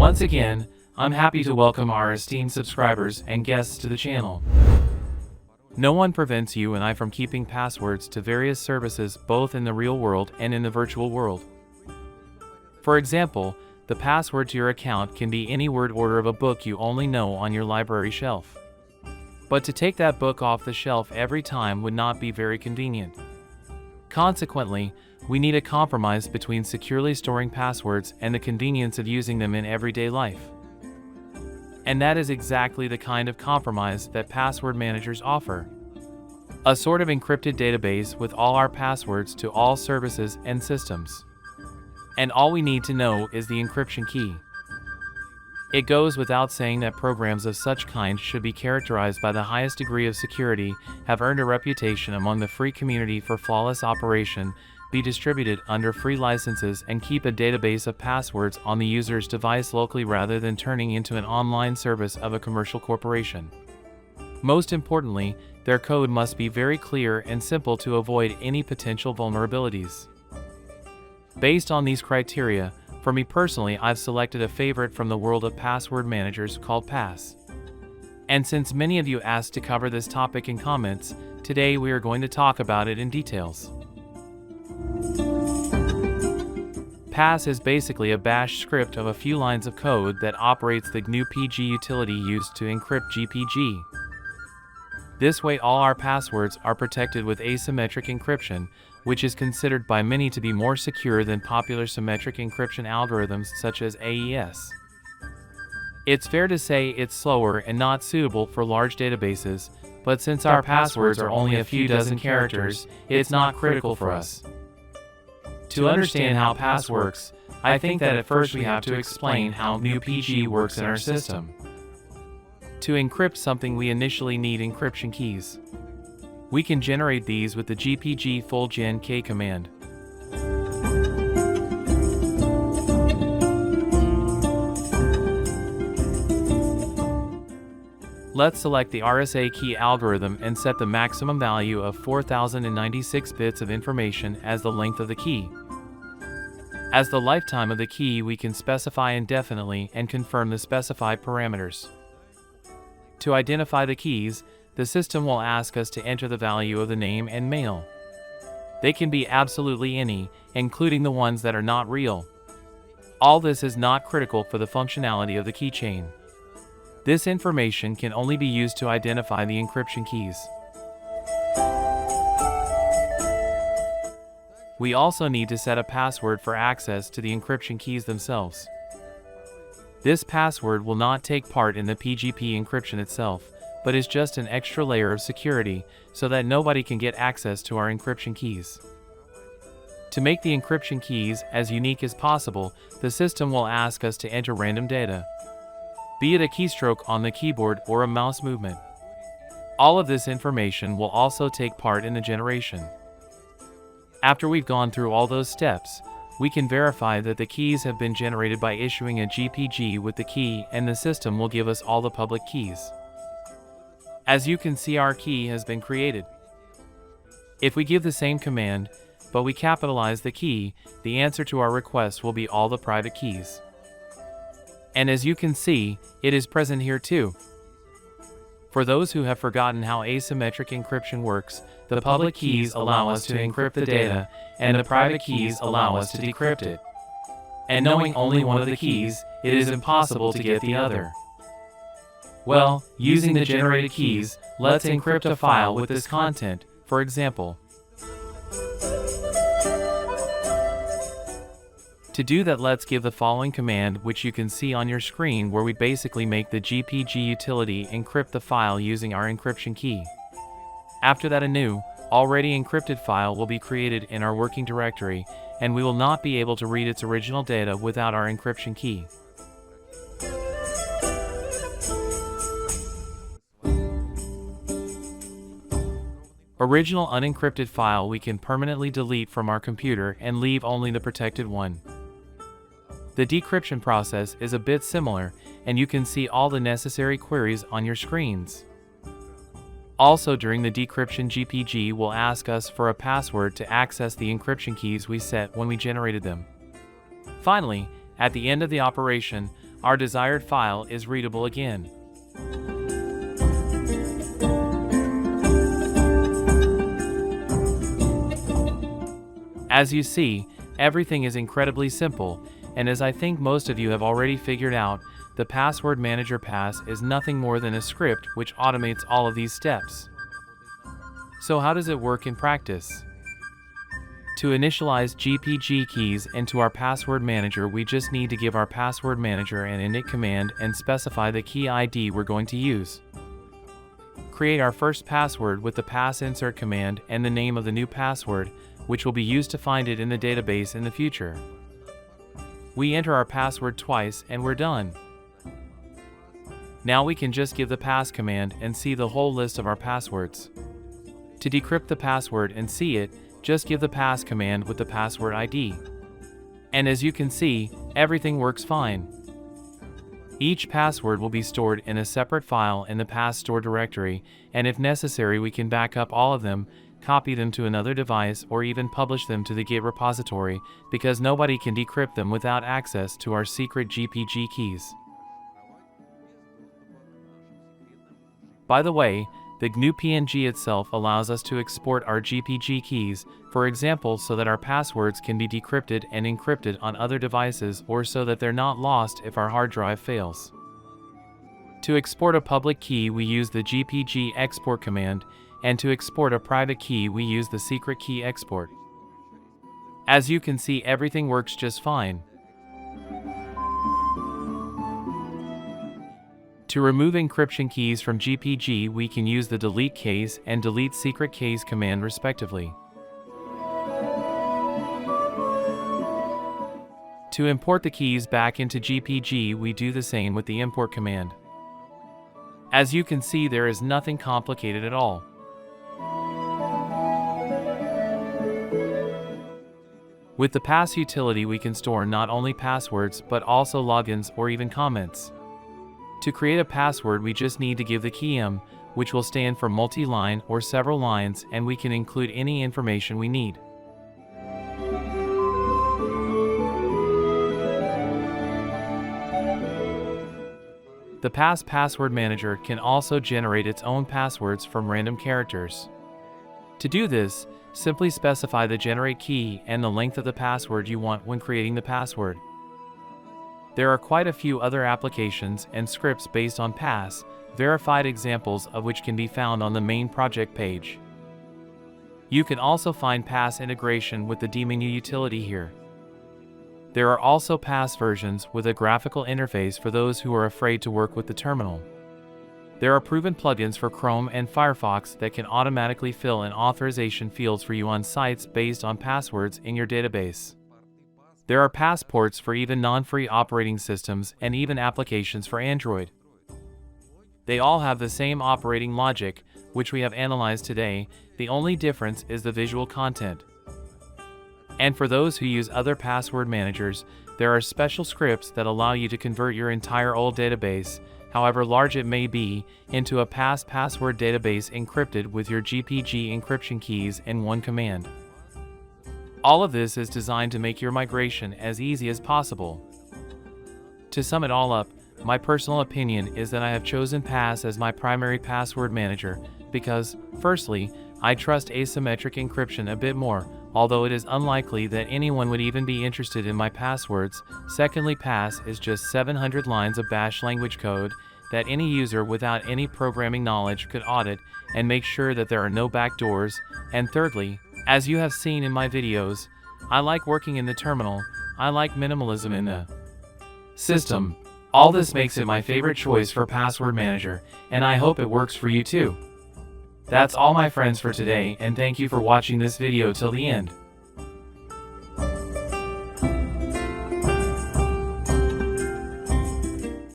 Once again, I'm happy to welcome our esteemed subscribers and guests to the channel. No one prevents you and I from keeping passwords to various services both in the real world and in the virtual world. For example, the password to your account can be any word order of a book you only know on your library shelf. But to take that book off the shelf every time would not be very convenient. Consequently, we need a compromise between securely storing passwords and the convenience of using them in everyday life. And that is exactly the kind of compromise that password managers offer. A sort of encrypted database with all our passwords to all services and systems. And all we need to know is the encryption key. It goes without saying that programs of such kind should be characterized by the highest degree of security, have earned a reputation among the free community for flawless operation, be distributed under free licenses, and keep a database of passwords on the user's device locally rather than turning into an online service of a commercial corporation. Most importantly, their code must be very clear and simple to avoid any potential vulnerabilities. Based on these criteria, for me personally, I've selected a favorite from the world of password managers called Pass. And since many of you asked to cover this topic in comments, today we are going to talk about it in details. Pass is basically a bash script of a few lines of code that operates the GNU PG utility used to encrypt GPG. This way all our passwords are protected with asymmetric encryption, which is considered by many to be more secure than popular symmetric encryption algorithms such as AES. It's fair to say it's slower and not suitable for large databases, but since our passwords are only a few dozen characters, it's not critical for us. To understand how Pass works, I think that at first we have to explain how GNU PG works in our system. To encrypt something, we initially need encryption keys. We can generate these with the GPG full-gen K command. Let's select the RSA key algorithm and set the maximum value of 4096 bits of information as the length of the key. As the lifetime of the key, we can specify indefinitely and confirm the specified parameters. To identify the keys, the system will ask us to enter the value of the name and mail. They can be absolutely any, including the ones that are not real. All this is not critical for the functionality of the keychain. This information can only be used to identify the encryption keys. We also need to set a password for access to the encryption keys themselves. This password will not take part in the PGP encryption itself, but is just an extra layer of security so that nobody can get access to our encryption keys. To make the encryption keys as unique as possible, the system will ask us to enter random data, be it a keystroke on the keyboard or a mouse movement. All of this information will also take part in the generation. After we've gone through all those steps, we can verify that the keys have been generated by issuing a GPG with the key, and the system will give us all the public keys. As you can see, our key has been created. If we give the same command, but we capitalize the key, the answer to our request will be all the private keys. And as you can see, it is present here too. For those who have forgotten how asymmetric encryption works, the public keys allow us to encrypt the data, and the private keys allow us to decrypt it. And knowing only one of the keys, it is impossible to get the other. Well, using the generated keys, let's encrypt a file with this content, for example. To do that, let's give the following command, which you can see on your screen, where we basically make the GPG utility encrypt the file using our encryption key. After that, a new, already encrypted file will be created in our working directory, and we will not be able to read its original data without our encryption key. Original unencrypted file we can permanently delete from our computer and leave only the protected one. The decryption process is a bit similar, and you can see all the necessary queries on your screens. Also, during the decryption, GPG will ask us for a password to access the encryption keys we set when we generated them. Finally, at the end of the operation, our desired file is readable again. As you see, everything is incredibly simple, and as I think most of you have already figured out, the Password Manager Pass is nothing more than a script which automates all of these steps. So how does it work in practice? To initialize GPG keys into our password manager, we just need to give our password manager an init command and specify the key ID we're going to use. Create our first password with the pass insert command and the name of the new password, which will be used to find it in the database in the future. We enter our password twice and we're done. Now we can just give the pass command and see the whole list of our passwords. To decrypt the password and see it, just give the pass command with the password ID. And as you can see, everything works fine. Each password will be stored in a separate file in the pass store directory, and if necessary we can back up all of them, copy them to another device, or even publish them to the Git repository, because nobody can decrypt them without access to our secret GPG keys. By the way, the GNU PNG itself allows us to export our GPG keys, for example, so that our passwords can be decrypted and encrypted on other devices, or so that they're not lost if our hard drive fails. To export a public key we use the GPG export command, and to export a private key we use the secret key export. As you can see, everything works just fine. To remove encryption keys from GPG, we can use the delete case and delete secret case command respectively. To import the keys back into GPG, we do the same with the import command. As you can see, there is nothing complicated at all. With the pass utility, we can store not only passwords but also logins or even comments. To create a password, we just need to give the key which will stand for multi-line or several lines, and we can include any information we need. The Pass Password Manager can also generate its own passwords from random characters. To do this, simply specify the generate key and the length of the password you want when creating the password. There are quite a few other applications and scripts based on Pass, verified examples of which can be found on the main project page. You can also find Pass integration with the dmenu utility here. There are also Pass versions with a graphical interface for those who are afraid to work with the terminal. There are proven plugins for Chrome and Firefox that can automatically fill in authorization fields for you on sites based on passwords in your database. There are passports for even non-free operating systems and even applications for Android. They all have the same operating logic, which we have analyzed today. The only difference is the visual content. And for those who use other password managers, there are special scripts that allow you to convert your entire old database, however large it may be, into a password database encrypted with your GPG encryption keys in one command. All of this is designed to make your migration as easy as possible. To sum it all up, my personal opinion is that I have chosen Pass as my primary password manager because, firstly, I trust asymmetric encryption a bit more, although it is unlikely that anyone would even be interested in my passwords. Secondly, Pass is just 700 lines of Bash language code that any user without any programming knowledge could audit and make sure that there are no backdoors. And thirdly, as you have seen in my videos, I like working in the terminal. I like minimalism in the system. All this makes it my favorite choice for password manager, and I hope it works for you too. That's all my friends for today, and thank you for watching this video till the end.